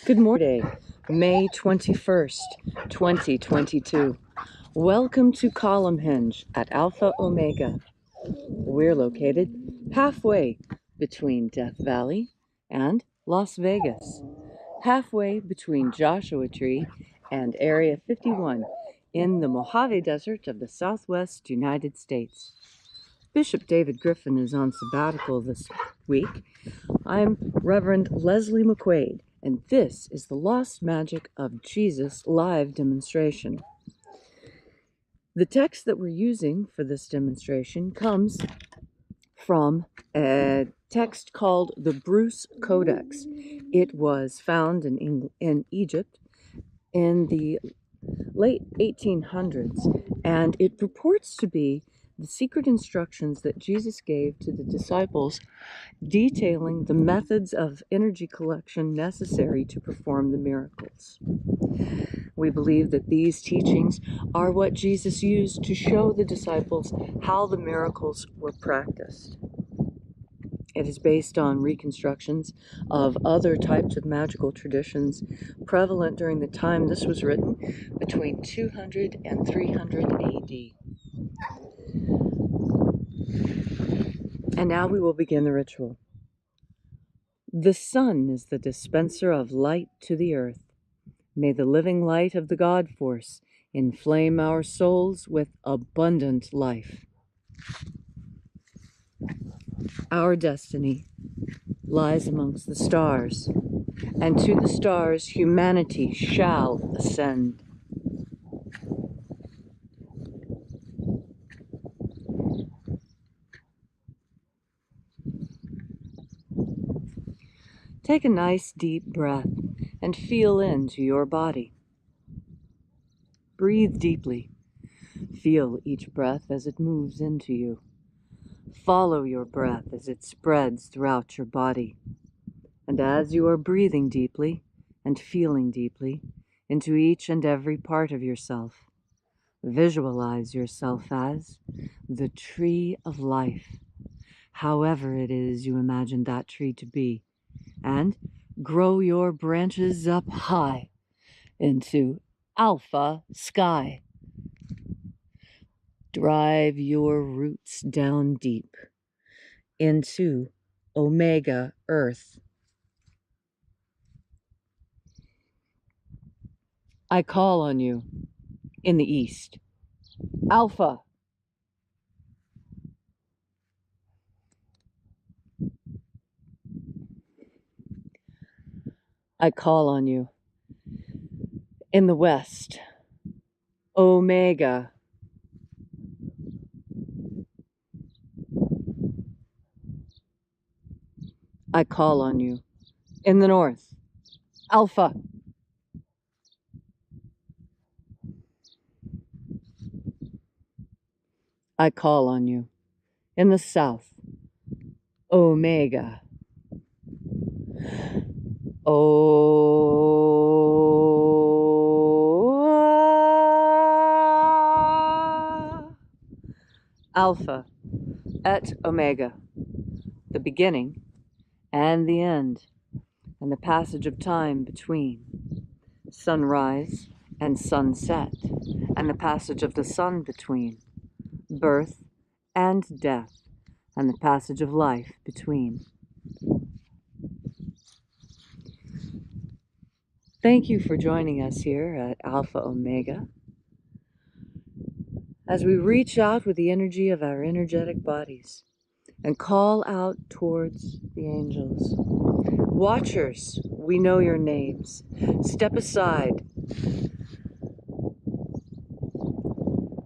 Good morning, May 21st, 2022. Welcome to Columnhenge at Alpha Ωmega. We're located halfway between Death Valley and Las Vegas, halfway between Joshua Tree and Area 51 in the Mojave Desert of the Southwest United States. Bishop David Griffin is on sabbatical this week. I'm Reverend Leslie McQuade, and this is the Lost Magic of Jesus live demonstration. The text that we're using for this demonstration comes from a text called the Bruce Codex. It was found in Egypt in the late 1800s, and it purports to be the secret instructions that Jesus gave to the disciples detailing the methods of energy collection necessary to perform the miracles. We believe that these teachings are what Jesus used to show the disciples how the miracles were practiced. It is based on reconstructions of other types of magical traditions prevalent during the time this was written, between 200 and 300 AD. And now we will begin the ritual. The sun is the dispenser of light to the earth. May the living light of the God force inflame our souls with abundant life. Our destiny lies amongst the stars, and to the stars humanity shall ascend. Take a nice deep breath and feel into your body. Breathe deeply. Feel each breath as it moves into you. Follow your breath as it spreads throughout your body. And as you are breathing deeply and feeling deeply into each and every part of yourself, visualize yourself as the tree of life, however it is you imagine that tree to be, and grow your branches up high into alpha sky. Drive your roots down deep into Omega Earth. I call on you in the east. Alpha. I call on you in the west. Omega. I call on you in the north. Alpha. I call on you in the south. Omega. Alpha et Omega, the beginning and the end, and the passage of time between, sunrise and sunset, and the passage of the sun between, birth and death, and the passage of life between. Thank you for joining us here at Alpha Ωmega as we reach out with the energy of our energetic bodies and call out towards the angels. Watchers, we know your names. Step aside.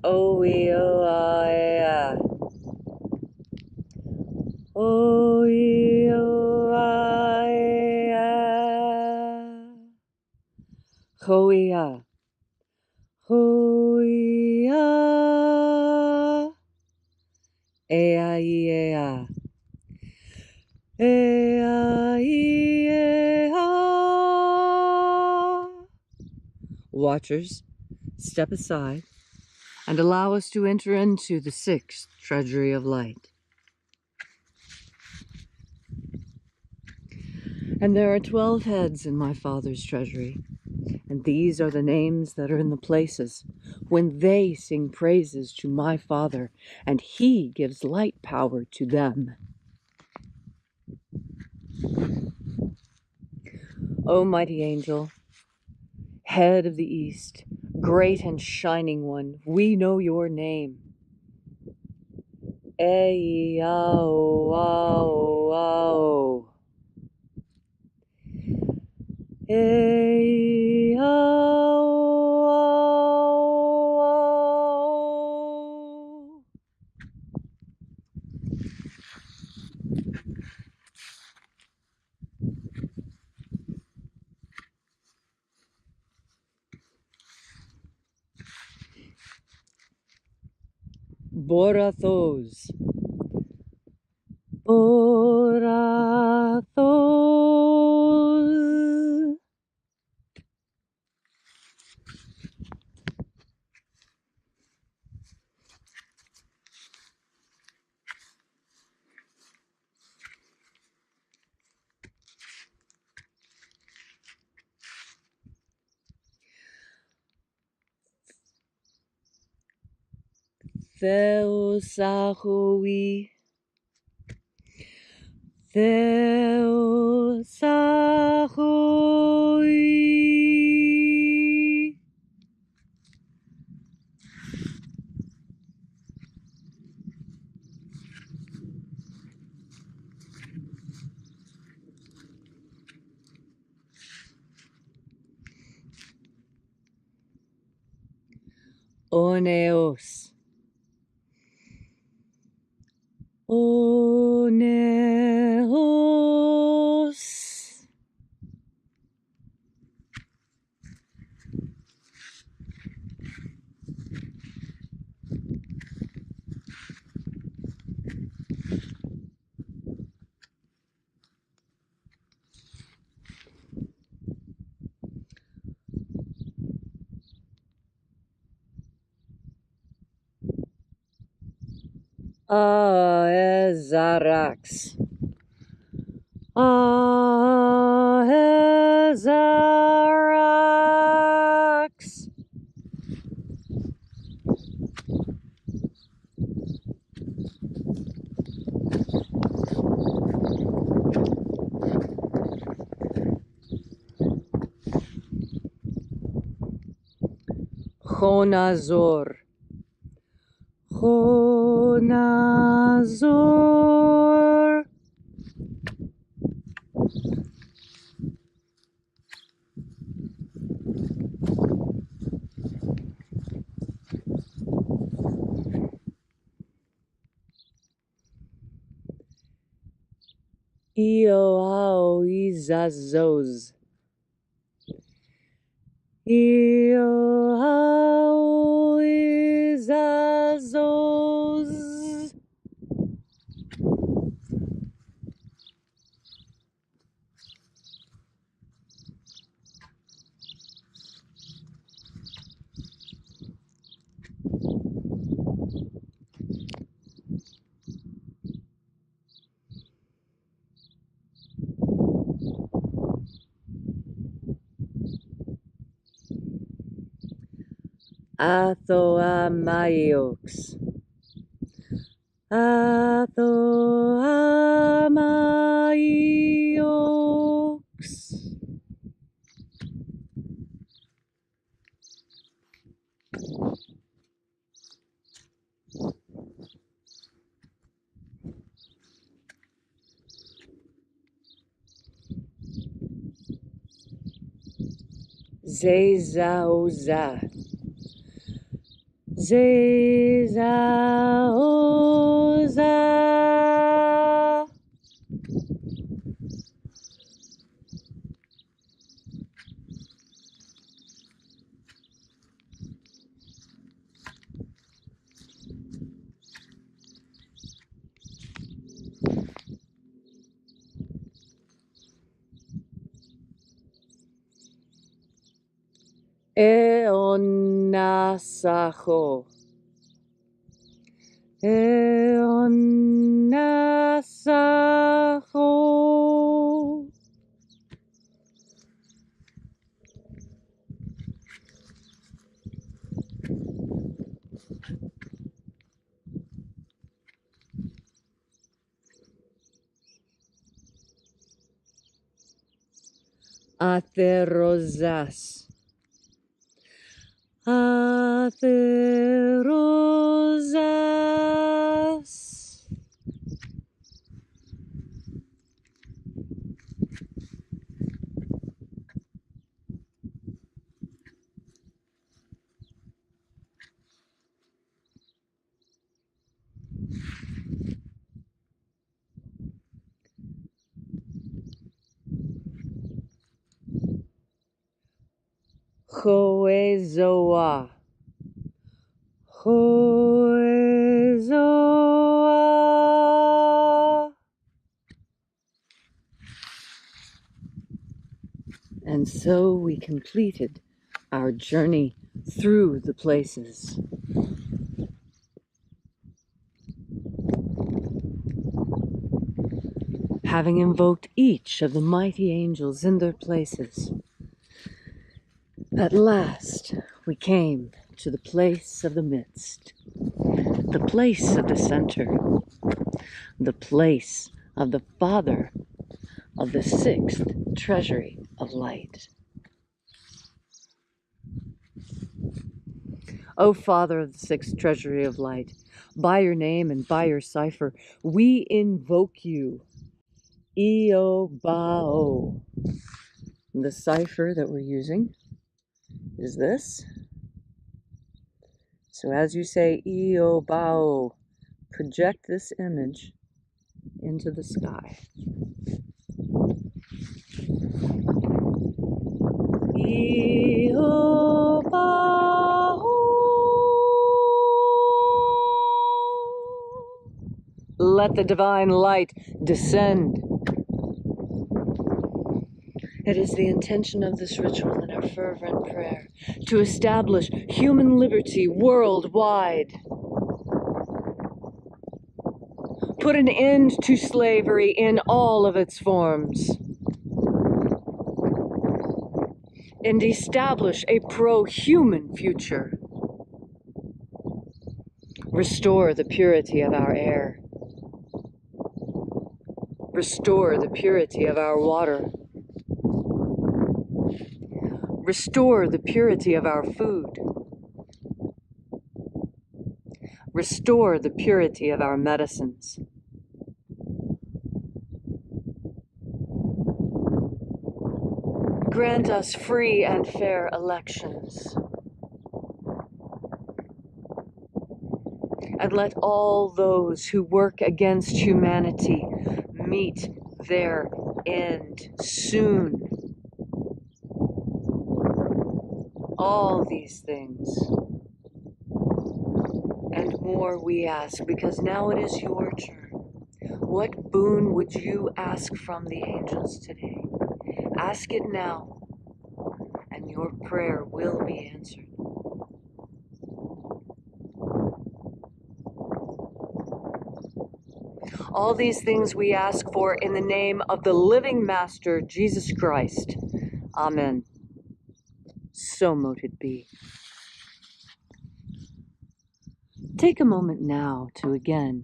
O-E-O-I-A. O-E-O-I-A. Ho-E-A. Ho-E-A. E-I-E-A. E-I-E-A. Watchers, step aside and allow us to enter into the sixth Treasury of Light. And there are 12 heads in my Father's treasury, and these are the names that are in the places when they sing praises to my Father, and He gives light power to them. O mighty angel, head of the east, great and shining one, we know your name. Ei-ao-ao-ao. Ei-ao-ao-ao. Borathos. Borathos. Theosahui. Theosahui. Oneos. Oneos. Aezarax. Aezarax. Honazor. Honazor. Ioao-izazos. Ioao-izazos. Athoamaiox. Athoamaiox. Zezaoza. Zezaoza. Eonasaho. Eonasaho. Atherosas. Atherosas. Hoezoa. Hoezoa. And so we completed our journey through the places. Having invoked each of the mighty angels in their places, at last we came to the place of the midst, the place of the center, the place of the Father of the sixth Treasury of Light. O Father of the sixth Treasury of Light, by your name and by your cipher, we invoke you. Io Bao. The cipher that we're using is this. So as you say Io Bao, project this image into the sky. Io Bao. Let the divine light descend. It is the intention of this ritual and our fervent prayer to establish human liberty worldwide. Put an end to slavery in all of its forms. And establish a pro-human future. Restore the purity of our air. Restore the purity of our water. Restore the purity of our food. Restore the purity of our medicines. Grant us free and fair elections. And let all those who work against humanity meet their end soon. All these things and more we ask, because now it is your turn. What boon would you ask from the angels today? Ask it now, and your prayer will be answered. All these things we ask for in the name of the living Master, Jesus Christ. Amen. So mote it be. Take a moment now to again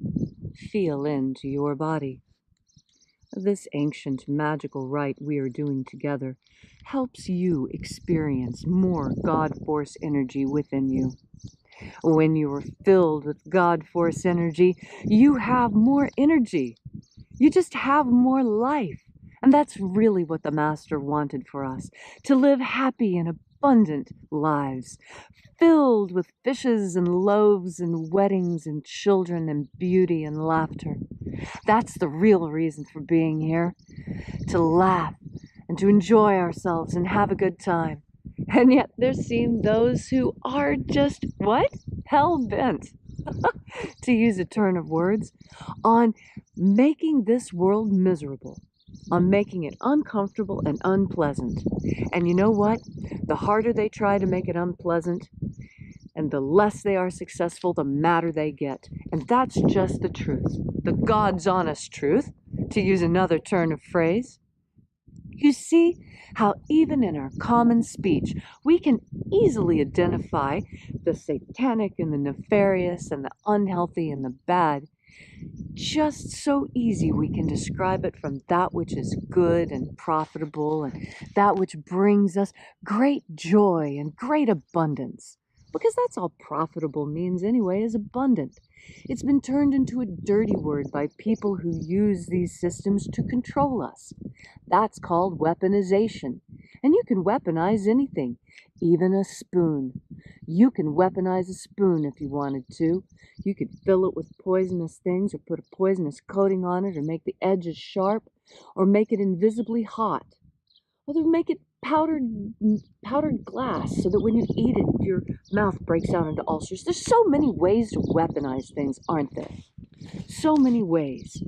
feel into your body. This ancient magical rite we are doing together helps you experience more God Force energy within you. When you are filled with God Force energy, you have more energy. You just have more life. And that's really what the Master wanted for us, to live happy and abundant lives, filled with fishes and loaves and weddings and children and beauty and laughter. That's the real reason for being here, to laugh and to enjoy ourselves and have a good time. And yet there seem those who are just, what? Hell-bent, to use a turn of words, on making this world miserable, on making it uncomfortable and unpleasant. And you know what? The harder they try to make it unpleasant, and the less they are successful, the madder they get. And that's just the truth, the God's honest truth, to use another turn of phrase. You see how even in our common speech, we can easily identify the satanic and the nefarious and the unhealthy and the bad, just so easy we can describe it from that which is good and profitable and that which brings us great joy and great abundance. Because that's all profitable means anyway, is abundant. It's been turned into a dirty word by people who use these systems to control us. That's called weaponization. And you can weaponize anything, even a spoon. You can weaponize a spoon if you wanted to. You could fill it with poisonous things or put a poisonous coating on it or make the edges sharp or make it invisibly hot. Or make it powdered glass so that when you eat it, your mouth breaks out into ulcers. There's so many ways to weaponize things, aren't there? So many ways.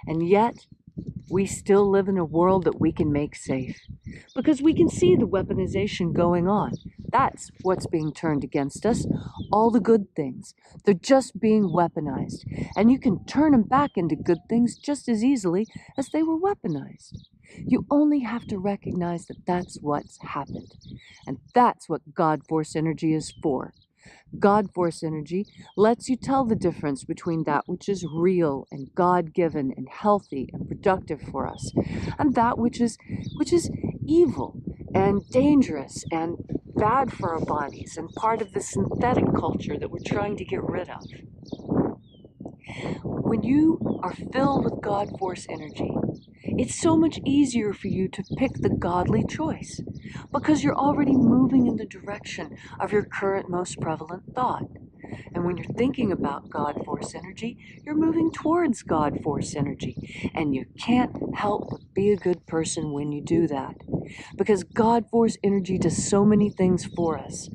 And yet, we still live in a world that we can make safe because we can see the weaponization going on. That's what's being turned against us. All the good things. They're just being weaponized. And you can turn them back into good things just as easily as they were weaponized. You only have to recognize that that's what's happened. And that's what God Force energy is for. God Force energy lets you tell the difference between that which is real and God-given and healthy and productive for us, and that which is evil and dangerous and bad for our bodies and part of the synthetic culture that we're trying to get rid of. When you are filled with God Force energy, it's so much easier for you to pick the godly choice because you're already moving in the direction of your current most prevalent thought. And when you're thinking about God Force energy, you're moving towards God Force energy. And you can't help but be a good person when you do that. Because God Force energy does so many things for us.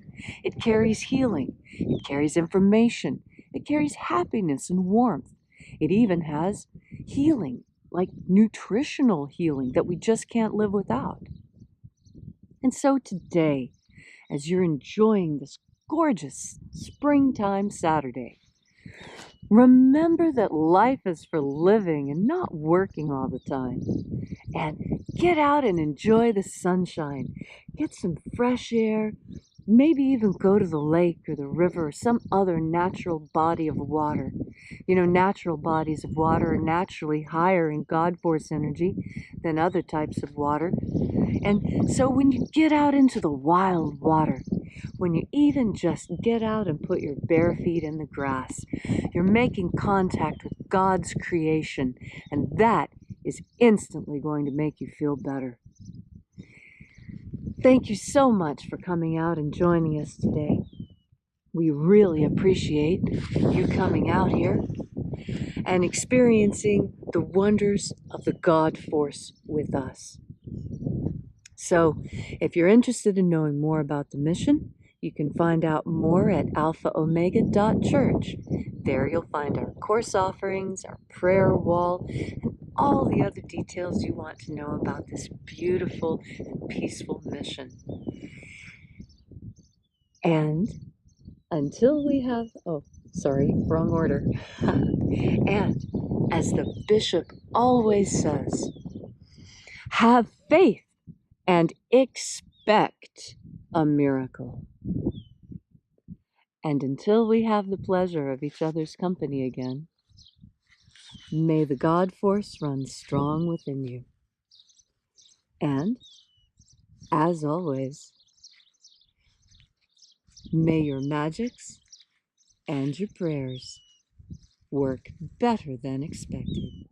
It carries healing. It carries information. It carries happiness and warmth. It even has healing, like nutritional healing that we just can't live without. And so today, as you're enjoying this gorgeous springtime Saturday, remember that life is for living and not working all the time. And get out and enjoy the sunshine. Get some fresh air. Maybe even go to the lake or the river or some other natural body of water. You know, natural bodies of water are naturally higher in God Force energy than other types of water. And so when you get out into the wild water, when you even just get out and put your bare feet in the grass, you're making contact with God's creation, and that is instantly going to make you feel better. Thank you so much for coming out and joining us today. We really appreciate you coming out here and experiencing the wonders of the God Force with us. So, if you're interested in knowing more about the mission, you can find out more at alphaomega.church. There you'll find our course offerings, our prayer wall, and all the other details you want to know about this beautiful and peaceful mission. And until we have, wrong order. And as the bishop always says, have faith and expect a miracle. And until we have the pleasure of each other's company again, may the God Force run strong within you. And, as always, may your magics and your prayers work better than expected.